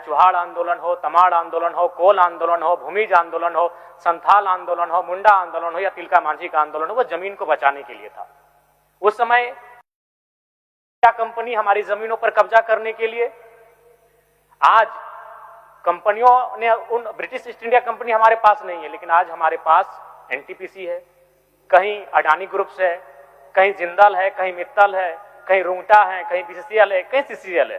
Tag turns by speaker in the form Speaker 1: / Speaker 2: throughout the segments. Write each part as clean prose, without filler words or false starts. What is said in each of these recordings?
Speaker 1: चुहाड़ आंदोलन हो, तमाड़ आंदोलन हो, कोल आंदोलन हो, भूमिज आंदोलन हो, संथाल आंदोलन हो, मुंडा आंदोलन हो या तिलका मांझी का आंदोलन हो, वो जमीन को बचाने के लिए था। उस समय क्या कंपनी हमारी जमीनों पर कब्जा करने के लिए, आज कंपनियों ने उन ब्रिटिश ईस्ट इंडिया कंपनी हमारे पास नहीं है, लेकिन आज हमारे पास एनटीपीसी है, कहीं अडानी ग्रुप्स है, कहीं जिंदल है, कहीं मित्तल है, कहीं रुंगटा है, कहीं बीसीसीएल है, कहीं सीसीएल है।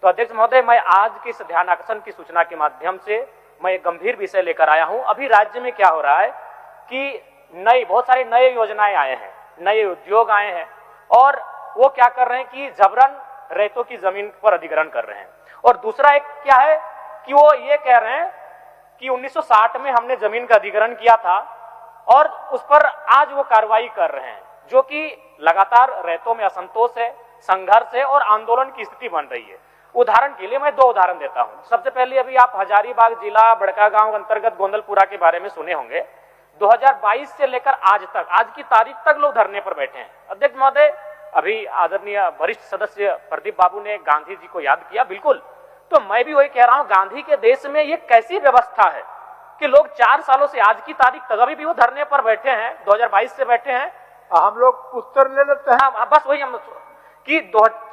Speaker 1: तो अध्यक्ष महोदय, मैं आज की इस ध्यानाकर्षण की सूचना के माध्यम से मैं एक गंभीर विषय लेकर आया हूं। अभी राज्य में क्या हो रहा है कि बहुत सारे नए योजनाएं आए हैं, नए उद्योग आए हैं, और वो क्या कर रहे हैं कि जबरन रैयतों की जमीन पर अधिग्रहण कर रहे हैं। और दूसरा एक क्या है कि वो ये कह रहे हैं कि 1960 में हमने जमीन का अधिग्रहण किया था और उस पर आज वो कार्रवाई कर रहे हैं, जो कि लगातार रैयतों में असंतोष है, संघर्ष है और आंदोलन की स्थिति बन रही है। उदाहरण के लिए मैं 2 उदाहरण देता हूं। सबसे पहले अभी आप हजारीबाग जिला बड़कागांव अंतर्गत गोंदलपुरा के बारे में सुने होंगे। 2022 से लेकर आज तक, आज की तारीख तक लोग धरने पर बैठे हैं। अध्यक्ष महोदय, अभी आदरणीय वरिष्ठ सदस्य प्रदीप बाबू ने गांधी जी को याद किया, बिल्कुल, तो मैं भी वही कह रहा हूं, गांधी के देश में ये कैसी व्यवस्था है कि लोग 4 सालों से आज की तारीख तक अभी भी वो धरने पर बैठे हैं, 2022 से बैठे हैं।
Speaker 2: हम लोग उत्तर ले लेते हैं।
Speaker 1: बस वही हम कि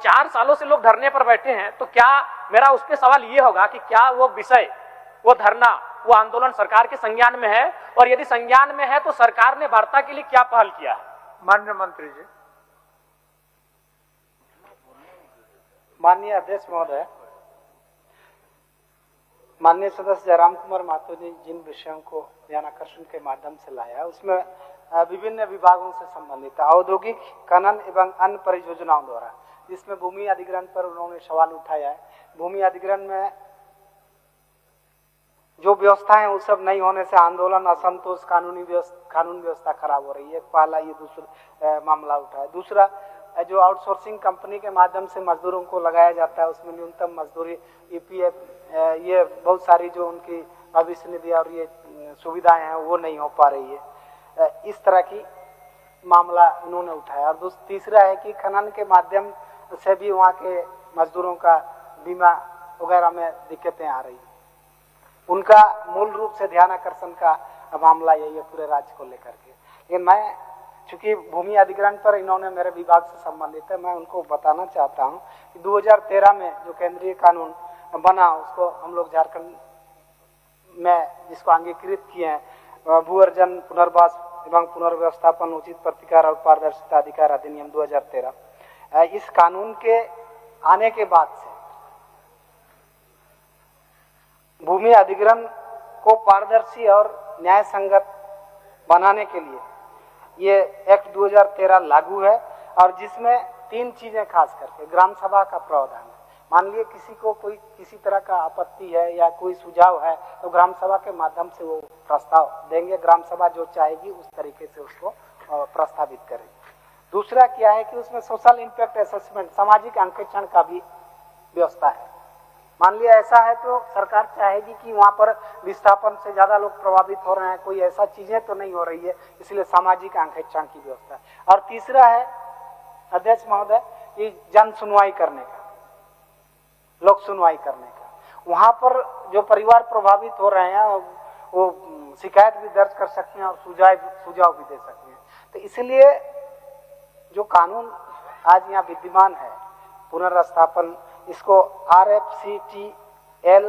Speaker 1: 4 सालों से लोग धरने पर बैठे हैं, तो क्या मेरा उस पर सवाल ये होगा कि क्या वो विषय, वो धरना, वो आंदोलन सरकार के संज्ञान में है, और यदि संज्ञान में है तो सरकार ने वार्ता के लिए क्या पहल किया है?
Speaker 2: माननीय मंत्री जी।
Speaker 3: माननीय अध्यक्ष महोदय, माननीय सदस्य जयराम कुमार महतो ने जिन विषयों को ध्यानाकर्षण के माध्यम से लाया, उसमें विभिन्न विभागों से संबंधित औद्योगिक, खनन एवं अन्य परियोजनाओं द्वारा, जिसमें भूमि अधिग्रहण पर उन्होंने सवाल उठाया है। भूमि अधिग्रहण में जो व्यवस्था है वो सब नहीं होने से आंदोलन, असंतोष, कानून व्यवस्था खराब हो रही है। पहला ये दूसरा मामला उठाया। दूसरा, जो आउटसोर्सिंग कंपनी के माध्यम से मजदूरों को लगाया जाता है, उसमें न्यूनतम मजदूरी, ईपीएफ, ये बहुत सारी जो उनकी भविष्य निधि और ये सुविधाएं हैं वो नहीं हो पा रही है। इस तरह की मामला इन्होंने उठाया। और तीसरा है कि खनन के माध्यम से भी वहाँ के मजदूरों का बीमा वगैरह में दिक्कतें आ रही हैं। उनका मूल रूप से ध्यानाकर्षण का मामला यही है पूरे राज्य को लेकर के। लेकिन मैं, चूंकि भूमि अधिग्रहण पर इन्होंने मेरे विभाग से संबंधित है, मैं उनको बताना चाहता हूं कि 2013 में जो केंद्रीय कानून बना, उसको हम लोग झारखंड में जिसको अंगीकृत किए हैं, भू अर्जन, पुनर्वास एवं पुनर्व्यवस्थापन, उचित प्रतिकार और पारदर्शिता अधिकार अधिनियम 2013। इस कानून के आने के बाद से भूमि अधिग्रहण को पारदर्शी और न्याय संगत बनाने के लिए ये एक्ट 2013 लागू है, और जिसमें 3 चीजें खास करके ग्राम सभा का प्रावधान है। मान लिए किसी को कोई किसी तरह का आपत्ति है या कोई सुझाव है तो ग्राम सभा के माध्यम से वो प्रस्ताव देंगे। ग्राम सभा जो चाहेगी उस तरीके से उसको प्रस्तावित करेगी। दूसरा क्या है कि उसमें सोशल इम्पैक्ट असेसमेंट, सामाजिक अंकेक्षण का भी व्यवस्था है। मान लिया ऐसा है तो सरकार चाहेगी कि वहां पर विस्थापन से ज्यादा लोग प्रभावित हो रहे हैं, कोई ऐसा चीजें तो नहीं हो रही है, इसलिए सामाजिक अंकेक्षण की व्यवस्था है। और तीसरा है अध्यक्ष महोदय, ये जन सुनवाई करने का, लोक सुनवाई करने का। वहां पर जो परिवार प्रभावित हो रहे हैं वो शिकायत भी दर्ज कर सकते हैं और सुझाव भी दे सकते हैं। तो इसलिए जो कानून आज यहाँ विद्यमान है पुनर्स्थापन, इसको RFCTL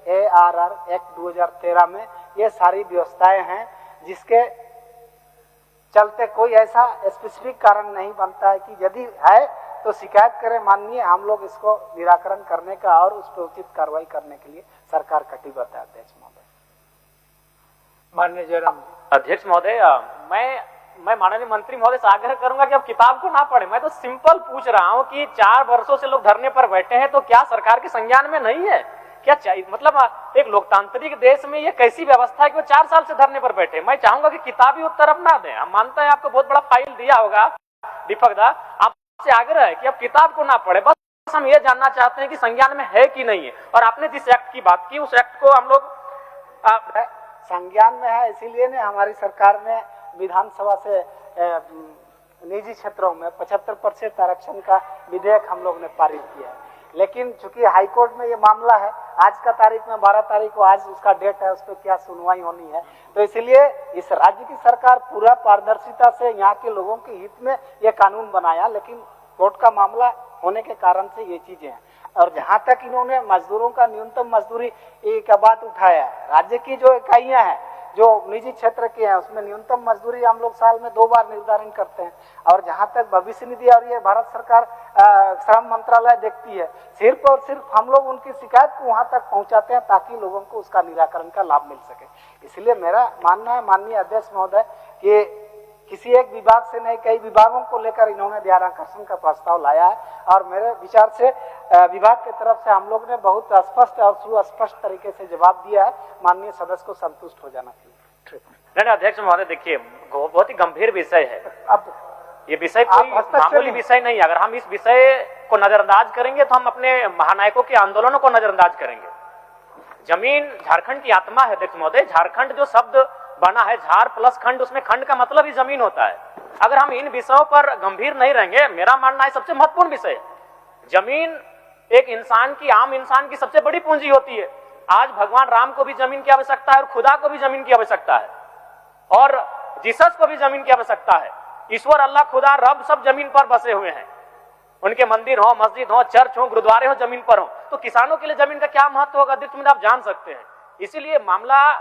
Speaker 3: ARR एक्ट 2013 में ये सारी व्यवस्थाएं हैं, जिसके चलते कोई ऐसा स्पेसिफिक कारण नहीं बनता है कि यदि है तो शिकायत करें। माननीय, हम लोग इसको निराकरण करने का और उस पर उचित कार्रवाई करने के लिए सरकार कटिबद्ध है। अध्यक्ष महोदय।
Speaker 2: माननीय जयराम।
Speaker 1: अध्यक्ष महोदय, मैं माननीय मंत्री महोदय से आग्रह करूंगा कि अब किताब को ना पढ़े। मैं तो सिंपल पूछ रहा हूं कि 4 वर्षों से लोग धरने पर बैठे हैं, तो क्या सरकार के संज्ञान में नहीं है? क्या चाहिए, मतलब एक लोकतांत्रिक देश में ये कैसी व्यवस्था है कि वो 4 साल से धरने पर बैठे? मैं चाहूंगा कि किताबी उत्तर अब ना दें। हम मानते हैं आपको बहुत बड़ा फाइल दिया होगा दीपक दा, आपसे आग्रह है कि अब किताब को ना पढ़े, बस हम ये जानना चाहते हैं कि संज्ञान में है कि नहीं है। और आपने जिस एक्ट की बात की, उस एक्ट को हम लोग
Speaker 3: संज्ञान में है, इसीलिए ने हमारी सरकार ने विधानसभा से निजी क्षेत्रों में 75% आरक्षण का विधेयक हम लोग ने पारित किया है। लेकिन चूंकि हाईकोर्ट में ये मामला है, आज का तारीख में 12 तारीख को आज उसका डेट है, उस पर क्या सुनवाई होनी है, तो इसलिए इस राज्य की सरकार पूरा पारदर्शिता से यहाँ के लोगों के हित में ये कानून बनाया, लेकिन कोर्ट का मामला होने के कारण से ये चीजें हैं। और जहां तक इन्होंने मजदूरों का न्यूनतम मजदूरी का बात उठाया है, राज्य की जो इकाइयां हैं जो निजी क्षेत्र की हैं उसमें न्यूनतम मजदूरी हम लोग साल में 2 बार निर्धारण करते हैं, और जहां तक भविष्य निधि और ये भारत सरकार श्रम मंत्रालय देखती है, सिर्फ और सिर्फ हम लोग उनकी शिकायत को वहां तक पहुंचाते हैं ताकि लोगों को उसका निराकरण का लाभ मिल सके। इसलिए मेरा मानना है माननीय अध्यक्ष महोदय कि किसी एक विभाग से नहीं, कई विभागों को लेकर इन्होंने ध्यानाकर्षण का प्रस्ताव लाया है, और मेरे विचार से विभाग की तरफ से हम लोग ने बहुत स्पष्ट और सुस्पष्ट तरीके से जवाब दिया है। माननीय सदस्य को संतुष्ट हो जाना चाहिए।
Speaker 1: नहीं अध्यक्ष महोदय, देखिए बहुत ही गंभीर विषय है।
Speaker 2: अब
Speaker 1: ये विषय कोई मामूली विषय नहीं है। अगर हम इस विषय को नजरअंदाज करेंगे तो हम अपने महानायकों के आंदोलनों को नजरअंदाज करेंगे। जमीन झारखंड की आत्मा है अध्यक्ष महोदय। झारखंड जो शब्द बना है, झार प्लस खंड, उसमें खंड का मतलब ही जमीन होता है। अगर हम इन विषयों पर गंभीर नहीं रहेंगे, मेरा मानना है सबसे महत्वपूर्ण विषय है जमीन एक इंसान की, आम इंसान की सबसे बड़ी पूंजी होती है। आज भगवान राम को भी जमीन की आवश्यकता है और खुदा को भी जमीन की आवश्यकता है, और जीसस को भी जमीन की आवश्यकता है। ईश्वर, अल्लाह, खुदा, रब सब जमीन पर बसे हुए हैं। उनके मंदिर हो, मस्जिद हो, चर्च हो, गुरुद्वारे हो, जमीन पर हो। तो किसानों के लिए जमीन का क्या महत्व होगा अध्यक्ष महोदय, आप जान सकते हैं। इसीलिए मामला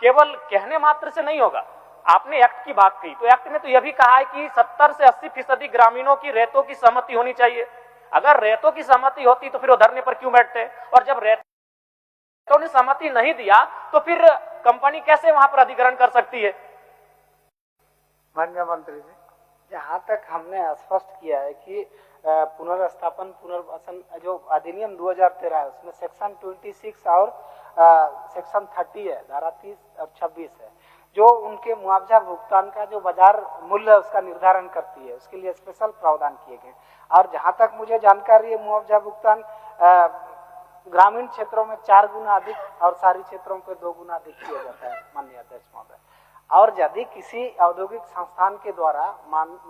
Speaker 1: केवल कहने मात्र से नहीं होगा। आपने एक्ट की बात की, तो एक्ट में तो यह भी कहा है कि 70 से 80% ग्रामीणों की रेतों की सहमति होनी चाहिए। अगर रेतों की सहमति होती तो फिर वो धरने पर क्यों बैठते, और जब रेतों ने सहमति नहीं दिया तो फिर कंपनी कैसे वहां पर अधिग्रहण कर सकती है।
Speaker 2: माननीय मंत्री जी,
Speaker 3: जहां तक हमने स्पष्ट किया है कि पुनर्स्थापन पुनर्वासन जो अधिनियम 2013 है उसमें सेक्शन 26 और सेक्शन 30 है, धारा 30 और 26 है, जो उनके मुआवजा भुगतान का जो बाजार मूल्य उसका निर्धारण करती है, उसके लिए स्पेशल प्रावधान किए गए। और जहां तक मुझे जानकारी है, मुआवजा भुगतान ग्रामीण क्षेत्रों में 4 गुना अधिक और शहरी क्षेत्रों पे 2 गुना अधिक किया जाता है माननीय अध्यक्ष महोदय। और यदि किसी औद्योगिक संस्थान के द्वारा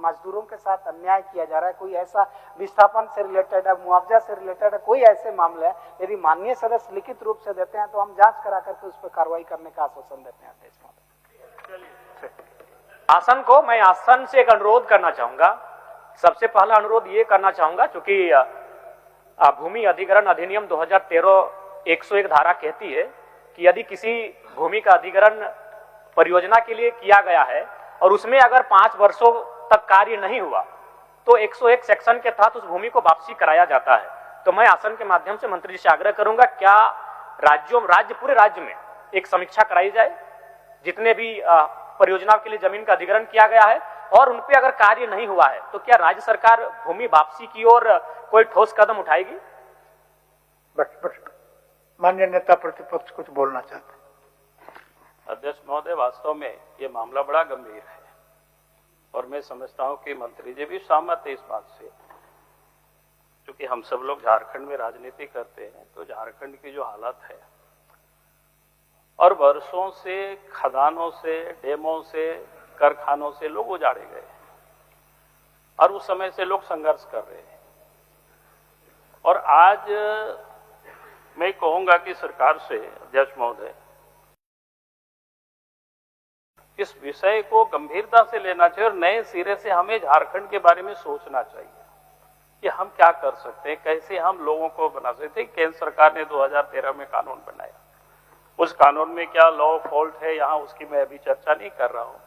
Speaker 3: मजदूरों के साथ अन्याय किया जा रहा है, कोई ऐसा विस्थापन से रिलेटेड है, मुआवजा से रिलेटेड है, कोई ऐसे मामले हैं, यदि माननीय सदस्य लिखित रूप से देते हैं तो हम जांच करा करके उस पर कार्रवाई करने का आश्वासन देते हैं अध्यक्ष महोदय।
Speaker 1: आसन को मैं आसन से एक अनुरोध करना चाहूंगा। सबसे पहला अनुरोध ये करना चाहूंगा, चूंकि भूमि अधिग्रहण अधिनियम 2013 101 धारा कहती है कि यदि किसी भूमि का अधिग्रहण परियोजना के लिए किया गया है और उसमें अगर 5 वर्षों तक कार्य नहीं हुआ तो 101 सेक्शन के तहत उस भूमि को वापसी कराया जाता है। तो मैं आसन के माध्यम से मंत्री जी से आग्रह करूंगा, क्या पूरे राज्य में एक समीक्षा कराई जाए, जितने भी परियोजनाओं के लिए जमीन का अधिग्रहण किया गया है और उन पे अगर कार्य नहीं हुआ है तो क्या राज्य सरकार भूमि वापसी की ओर कोई ठोस कदम उठाएगी।
Speaker 2: बस माननीय नेता प्रतिपक्ष कुछ बोलना चाहते हैं।
Speaker 4: अध्यक्ष महोदय, वास्तव में ये मामला बड़ा गंभीर है और मैं समझता हूं कि मंत्री जी भी सहमत है इस बात से। क्योंकि हम सब लोग झारखंड में राजनीति करते हैं, तो झारखंड की जो हालत है और वर्षों से खदानों से, डैमों से, कारखानों से लोग उजाड़े गए और उस समय से लोग संघर्ष कर रहे हैं। और आज मैं कहूंगा कि सरकार से, अध्यक्ष महोदय, इस विषय को गंभीरता से लेना चाहिए और नए सिरे से हमें झारखंड के बारे में सोचना चाहिए कि हम क्या कर सकते हैं, कैसे हम लोगों को बना सकते हैं। केंद्र सरकार ने 2013 में कानून बनाया, उस कानून में क्या लॉ फॉल्ट है यहाँ उसकी मैं अभी चर्चा नहीं कर रहा हूं,